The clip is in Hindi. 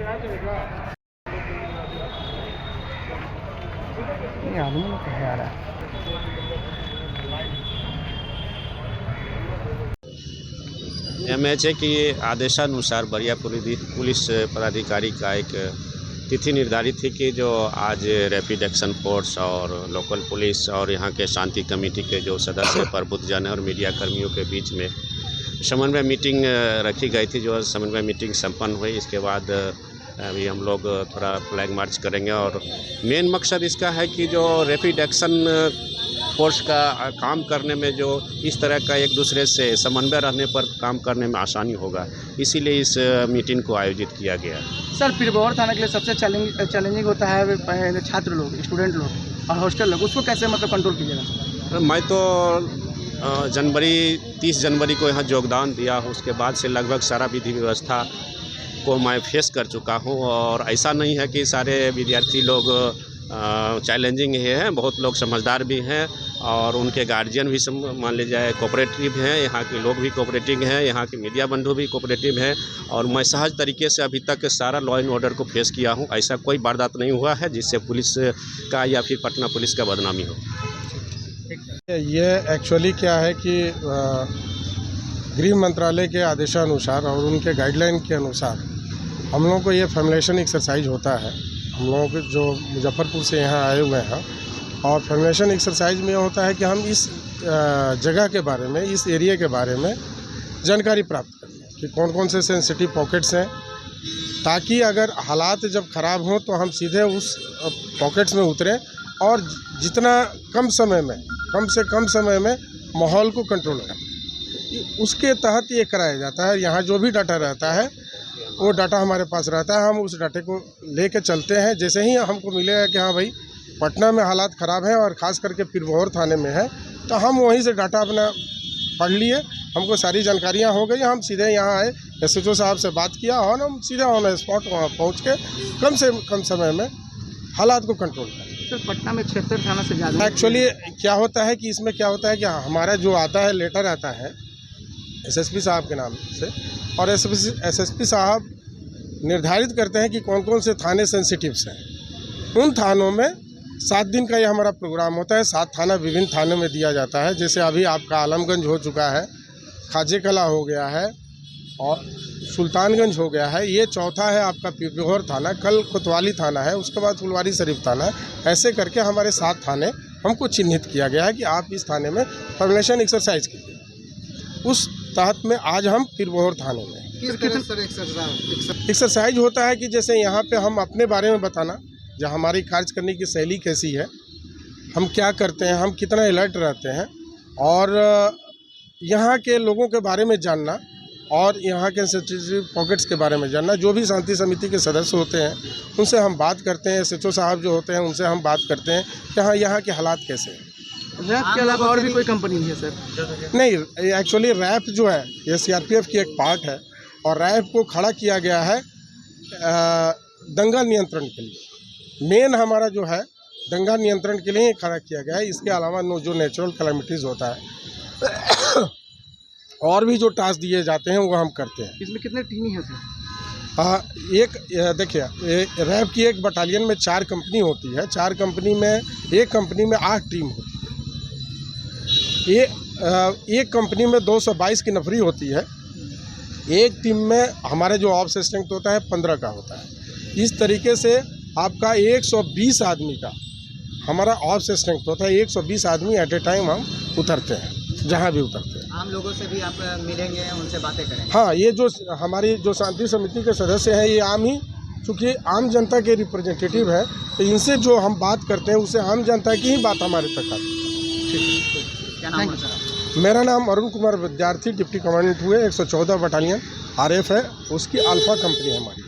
आदमी लोग कहे आ रहा है। एमएच है कि आदेशानुसार बरिया पुलिस पदाधिकारी का एक तिथि निर्धारित थी कि जो आज रैपिड एक्शन फोर्स और लोकल पुलिस और यहाँ के शांति कमेटी के जो सदस्य प्रबुद्धजन और मीडिया कर्मियों के बीच में समन्वय मीटिंग रखी गई थी। जो समन्वय मीटिंग संपन्न हुई, इसके बाद अभी हम लोग थोड़ा फ्लैग मार्च करेंगे और मेन मकसद इसका है कि जो रैपिड एक्शन फोर्स का काम करने में जो इस तरह का एक दूसरे से समन्वय रहने पर काम करने में आसानी होगा, इसीलिए इस मीटिंग को आयोजित किया गया। सर, पिरबौर थाना के लिए सबसे चैलेंजिंग होता है छात्र लोग, स्टूडेंट लोग और हॉस्टल लोग, उसको कैसे मतलब कंट्रोल कीजिएगा? मैं तो 30 जनवरी को यहाँ योगदान दिया हूँ, उसके बाद से लगभग सारा विधि व्यवस्था को मैं फेस कर चुका हूँ और ऐसा नहीं है कि सारे विद्यार्थी लोग चैलेंजिंग हैं, बहुत लोग समझदार भी हैं और उनके गार्जियन भी मान लीजिए कोऑपरेटिव हैं, यहाँ के लोग भी कोऑपरेटिव हैं, यहाँ के मीडिया बंधु भी कोऑपरेटिव हैं और मैं सहज तरीके से अभी तक सारा लॉ एंड ऑर्डर को फेस किया हूँ। ऐसा कोई वारदात नहीं हुआ है जिससे पुलिस का या फिर पटना पुलिस का बदनामी हो। ये एक्चुअली क्या है कि गृह मंत्रालय के आदेशानुसार और उनके गाइडलाइन के अनुसार हम लोगों को ये फॉर्मुलेशन एक्सरसाइज होता है। हम लोगों के जो मुजफ्फरपुर से यहाँ आए हुए हैं और फॉर्मुलेशन एक्सरसाइज में होता है कि हम इस जगह के बारे में, इस एरिया के बारे में जानकारी प्राप्त करें कि कौन कौन से सेंसिटिव पॉकेट्स हैं, ताकि अगर हालात जब ख़राब हों तो हम सीधे उस पॉकेट्स में उतरें और जितना कम से कम समय में माहौल को कंट्रोल करें। उसके तहत ये कराया जाता है। यहाँ जो भी डाटा रहता है वो डाटा हमारे पास रहता है, हम उस डाटे को लेके चलते हैं। जैसे ही हमको मिलेगा कि हाँ भाई पटना में हालात ख़राब हैं और ख़ास करके पिरबौर थाने में है, तो हम वहीं से डाटा अपना पढ़ लिए, हमको सारी जानकारियाँ हो गई, हम सीधे यहाँ आए, SHO साहब से बात किया और हम सीधे ऑन स्पॉट वहाँ पहुँच के कम से कम समय में हालात को कंट्रोल करें। सर, पटना में 76 थाना से ज़्यादा एक्चुअली क्या होता है कि इसमें क्या होता है कि हमारा जो आता है लेटर आता है SSP साहब के नाम से और SSP साहब निर्धारित करते हैं कि कौन कौन से थाने सेंसिटिव्स हैं। उन थानों में 7 दिन का ये हमारा प्रोग्राम होता है। 7 थाना विभिन्न थानों में दिया जाता है। जैसे अभी आपका आलमगंज हो चुका है, खाजे कला हो गया है और सुल्तानगंज हो गया है। ये चौथा है आपका पिरबौर थाना, कल कोतवाली थाना है, उसके बाद फुलवारी शरीफ थाना है। ऐसे करके हमारे 7 थाने हमको चिन्हित किया गया है कि आप इस थाने में फॉर्मुलेशन एक्सरसाइज कीजिए। उस तहत में आज हम पिरबौर थाने में एक्सरसाइज होता है कि जैसे यहाँ पे हम अपने बारे में बताना, जो हमारी कार्य करने की शैली कैसी है, हम क्या करते हैं, हम कितना अलर्ट रहते हैं और यहाँ के लोगों के बारे में जानना और यहाँ के सेंसिटिव पॉकेट्स के बारे में जानना। जो भी शांति समिति के सदस्य होते हैं उनसे हम बात करते हैं, SHO साहब जो होते हैं उनसे हम बात करते हैं कि हाँ यहाँ के हालात कैसे हैं। रैप के अलावा और भी कोई कंपनी नहीं है सर? नहीं, एक्चुअली रैप जो है ये CRPF की एक पार्ट है और रैप को खड़ा किया गया है दंगा नियंत्रण के लिए। मेन हमारा जो है दंगा नियंत्रण के लिए ही खड़ा किया गया है। इसके अलावा जो नेचुरल कैलामिटीज़ होता है और भी जो टास्क दिए जाते हैं वो हम करते हैं। इसमें कितने टीम हैं सर? एक देखिए, रैप की एक बटालियन में 4 कंपनी होती है। 4 कंपनी में, एक कंपनी में 8 टीम होती है। एक कंपनी में 222 की नफरी होती है। एक टीम में हमारे जो ऑप्स स्ट्रेंथ होता है 15 का होता है। इस तरीके से आपका 120 आदमी का हमारा ऑप्स स्ट्रेंथ होता है। 120 आदमी एट ए टाइम हम उतरते हैं, जहाँ भी उतरते हैं। आम लोगों से भी आप मिलेंगे, उनसे बातें करेंगे? हाँ, ये जो हमारी जो शांति समिति के सदस्य हैं ये आम ही, चूँकि आम जनता के रिप्रेजेंटेटिव है, तो इनसे जो हम बात करते हैं उससे आम जनता की ही बात हमारे तक आती है। क्या नाम है सर? मेरा नाम अरुण कुमार विद्यार्थी, डिप्टी कमांडेंट हुए 114 बटालियन RF है, उसकी अल्फा कंपनी है हमारी।